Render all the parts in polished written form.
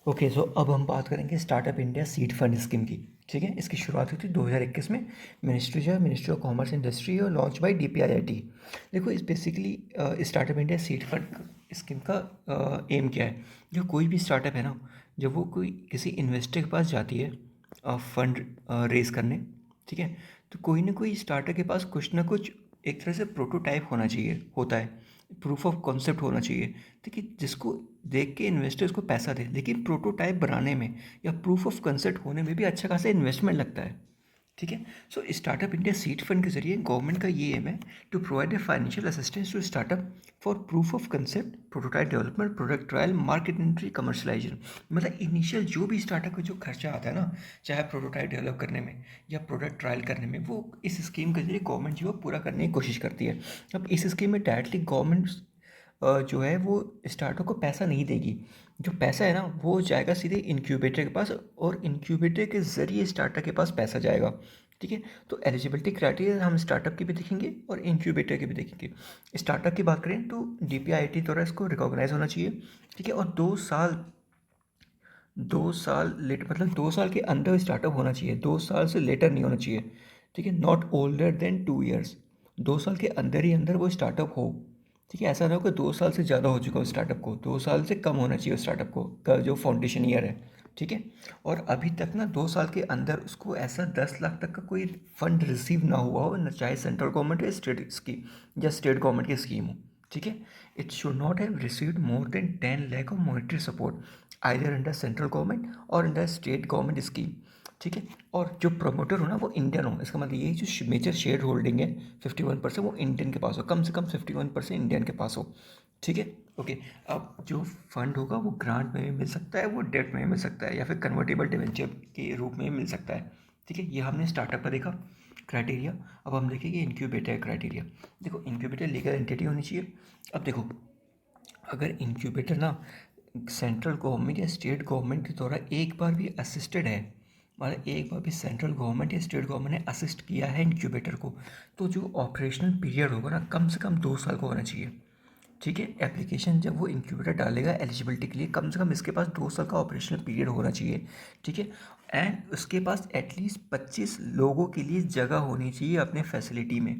Okay, सो अब हम बात करेंगे startup India seed fund scheme की। ठीक है, इसकी शुरुआत हुई थी 2021 में। मिनिस्ट्री ऑफ कॉमर्स इंडस्ट्री और लॉन्च बाय DPIIT। देखो, इस basically startup India seed fund scheme का एम क्या है। जो कोई भी स्टार्टअप है ना, जब वो कोई किसी इन्वेस्टर के पास जाती है फंड रेज करने, ठीक है, तो कोई ना कोई स्टार्टअप के पास कुछ ना कुछ एक तरह से प्रोटोटाइप होना चाहिए, होता है, प्रूफ ऑफ कॉन्सेप्ट होना चाहिए। ठीक है, जिसको देख के इन्वेस्टर्स को पैसा दे। लेकिन प्रोटोटाइप बनाने में या प्रूफ ऑफ कंसेप्ट होने में भी अच्छा खासा इन्वेस्टमेंट लगता है। ठीक है, so startup India seed fund के जरिए गवर्नमेंट का ये एम है to provide a financial assistance to startup for proof of concept, prototype development, product trial, market entry, commercialization. मतलब इनिशियल जो भी स्टार्टअप का जो खर्चा आता है ना, चाहे प्रोटोटाइप डेवलप करने में या प्रोडक्ट ट्रायल करने में, वो इस स्कीम के जरिए गवर्नमेंट जो है पूरा करने की कोशिश करती है। अब इस स्कीम में डायरेक्टली गवर्नमेंट जो है वो स्टार्टअप को पैसा नहीं देगी। जो पैसा है ना, वो जाएगा सीधे इंक्यूबेटर के पास, और इंक्यूबेटर के ज़रिए स्टार्टअप के पास पैसा जाएगा। ठीक है, तो एलिजिबिलिटी क्राइटेरिया हम स्टार्टअप की भी देखेंगे और इंक्यूबेटर की भी देखेंगे। स्टार्टअप की बात करें तो DPIIT द्वारा इसको रिकॉग्नाइज होना चाहिए। ठीक है, और 2 साल लेट, मतलब 2 साल के अंदर स्टार्टअप होना चाहिए, 2 साल से लेटर नहीं होना चाहिए। ठीक है, नॉट ओल्डर देन 2 ईयर्स। 2 साल के अंदर ही अंदर वो स्टार्टअप हो। ठीक है, ऐसा ना हो कि 2 साल से ज़्यादा हो चुका हो स्टार्टअप को, 2 साल से कम होना चाहिए स्टार्टअप को का जो फाउंडेशन ईयर है। ठीक है, और अभी तक ना 2 साल के अंदर उसको ऐसा 10 लाख तक का कोई फंड रिसीव ना हुआ हो, न चाहे सेंट्रल गवर्नमेंट या स्टेट स्कीम या स्टेट गवर्नमेंट की स्कीम हो। ठीक है, it should not have received more than 10 lakh of monetary support either under central government और अंडर स्टेट गवर्नमेंट स्कीम। ठीक है, और जो प्रमोटर हो ना वो इंडियन हो। इसका मतलब ये है जो मेजर शेयर होल्डिंग है 51% वो इंडियन के पास हो, कम से कम 51% इंडियन के पास हो। ठीक है, ओके। अब जो फंड होगा वो ग्रांट में भी मिल सकता है, वो डेट में भी मिल सकता है, या फिर कन्वर्टेबल डिवेंचर के रूप में भी मिल सकता है। ठीक है, ये हमने स्टार्टअप का देखा क्राइटेरिया। अब हम देखेंगे इंक्यूबेटर क्राइटेरिया। देखो, इंक्यूबेटर लीगल एंटिटी होनी चाहिए। अब देखो, अगर इंक्यूबेटर ना सेंट्रल गवर्नमेंट या स्टेट गवर्नमेंट के द्वारा एक बार भी असिस्टेड है, मतलब एक बार भी सेंट्रल गवर्नमेंट या स्टेट गवर्नमेंट ने असिस्ट किया है इंक्यूबेटर को, तो जो ऑपरेशनल पीरियड होगा ना, कम से कम 2 साल का होना चाहिए। ठीक है, एप्लीकेशन जब वो इंक्यूबेटर डालेगा एलिजिबिलिटी के लिए, कम से कम इसके पास 2 साल का ऑपरेशनल पीरियड होना चाहिए। ठीक है, एंड उसके पास एटलीस्ट 25 लोगों के लिए जगह होनी चाहिए अपने फैसिलिटी में।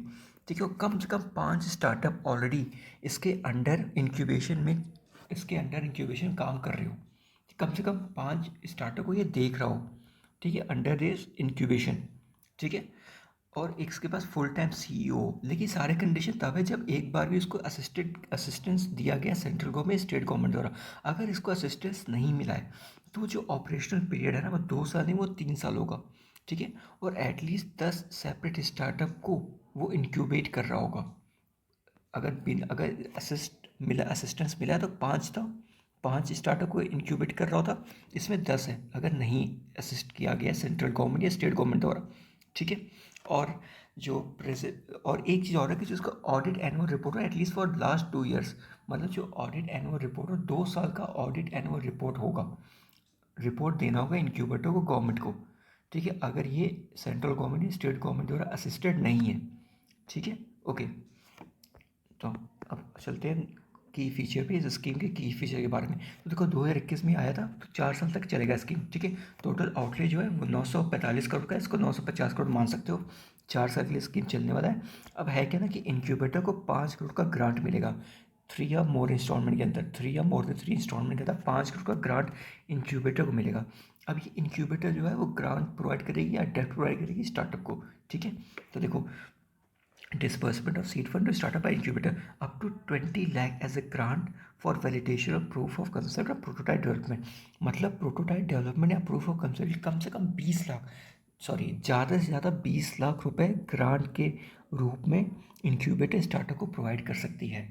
ठीक है, और कम से कम 5 स्टार्टअप ऑलरेडी इसके अंडर इंक्यूबेशन में, इसके अंडर इंक्यूबेशन काम कर रहे हो। कम से कम 5 स्टार्टअप को ये देख रहा हो। ठीक है, अंडर दिस इंक्यूबेशन। ठीक है, और एक इसके पास फुल टाइम CEO। लेकिन सारे कंडीशन तब है जब एक बार भी उसको असिस्टेंस दिया गया सेंट्रल गवर्नमेंट स्टेट गवर्नमेंट द्वारा। अगर इसको असिस्टेंस नहीं मिला है तो जो ऑपरेशनल पीरियड है ना, वो 2 साल नहीं, वो 3 साल होगा। ठीक है, और एटलीस्ट 10 सेपरेट स्टार्टअप को वो इंक्यूबेट कर रहा होगा। अगर असिस्टेंस मिला है तो 5 था, 5 स्टार्टअप को इंक्यूबेट कर रहा होता। इसमें 10 है अगर नहीं असिस्ट किया गया सेंट्रल गवर्नमेंट या स्टेट गवर्नमेंट द्वारा। ठीक है, और जो प्रेजेंट, और एक चीज़ और है कि जो उसका ऑडिट एनुअल रिपोर्ट हो एटलीस्ट फॉर लास्ट 2 ईयर्स। मतलब जो ऑडिट एनुअल रिपोर्ट हो, 2 साल का ऑडिट एनुअल रिपोर्ट होगा, रिपोर्ट देना होगा इंक्यूबेटर को, गवर्नमेंट को। ठीक है, अगर ये सेंट्रल गवर्नमेंट या स्टेट गवर्नमेंट द्वारा असिस्टेड नहीं है। ठीक है, ओके। तो अब चलते हैं की फीचर पे, इस स्कीम के की फीचर के बारे में। तो देखो, 2021 में आया था, तो 4 साल तक चलेगा स्कीम। ठीक है, टोटल आउटले जो है वो 945 करोड़ का है, इसको 950 करोड़ मान सकते हो। 4 साल के लिए स्कीम चलने वाला है। अब है क्या ना कि इंक्यूबेटर को 5 करोड़ का ग्रांट मिलेगा 3 या मोर इंस्टॉलमेंट के अंदर, 3 या मोर देन 3 इंस्टॉलमेंट के अंदर 5 करोड़ का ग्रांट इंक्यूबेटर को मिलेगा। अब ये इंक्यूबेटर जो है वो ग्रांट प्रोवाइड करेगी या डेट प्रोवाइड करेगी स्टार्टअप को। ठीक है, तो देखो, disbursement of seed fund to start up an incubator up to 20 lakh as a grant for validation of proof of concept और prototype development। मतलब प्रोटोटाइप डेवलपमेंट या प्रूफ ऑफ कंसेप्ट कम से कम 20 लाख, सॉरी ज़्यादा से ज़्यादा 20 लाख रुपए ग्रांट के रूप में इंक्यूबेटर स्टार्टअप को प्रोवाइड कर सकती है।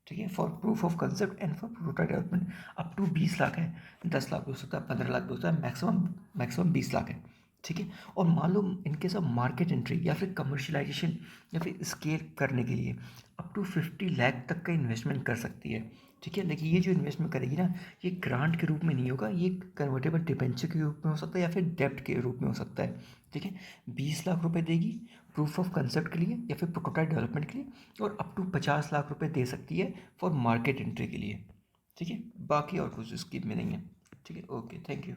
ठीक है, for proof of concept and for prototype development up to 20 lakh है। 10 लाख भी हो सकता है, 15 लाख भी हो सकता है, मैक्सिमम मैक्सिमम 20 लाख है। ठीक है, और मान लो इनके सब मार्केट एंट्री या फिर कमर्शलाइजेशन या फिर स्केल करने के लिए अप टू 50 लाख तक का इन्वेस्टमेंट कर सकती है। ठीक है, लेकिन ये जो इन्वेस्टमेंट करेगी ना, ये ग्रांट के रूप में नहीं होगा, ये कन्वर्टेबल डिबेंचर के रूप में हो सकता है या फिर डेप्ट के रूप में हो सकता है। ठीक है, 20 लाख रुपए देगी प्रूफ ऑफ कंसेप्ट के लिए या फिर प्रोटोटाइप डेवलपमेंट के लिए, और अप टू 50 लाख रुपए दे सकती है फॉर मार्केट एंट्री के लिए। ठीक है, बाकी और कुछ स्कीम में नहीं है। ठीक है, ओके, थैंक यू।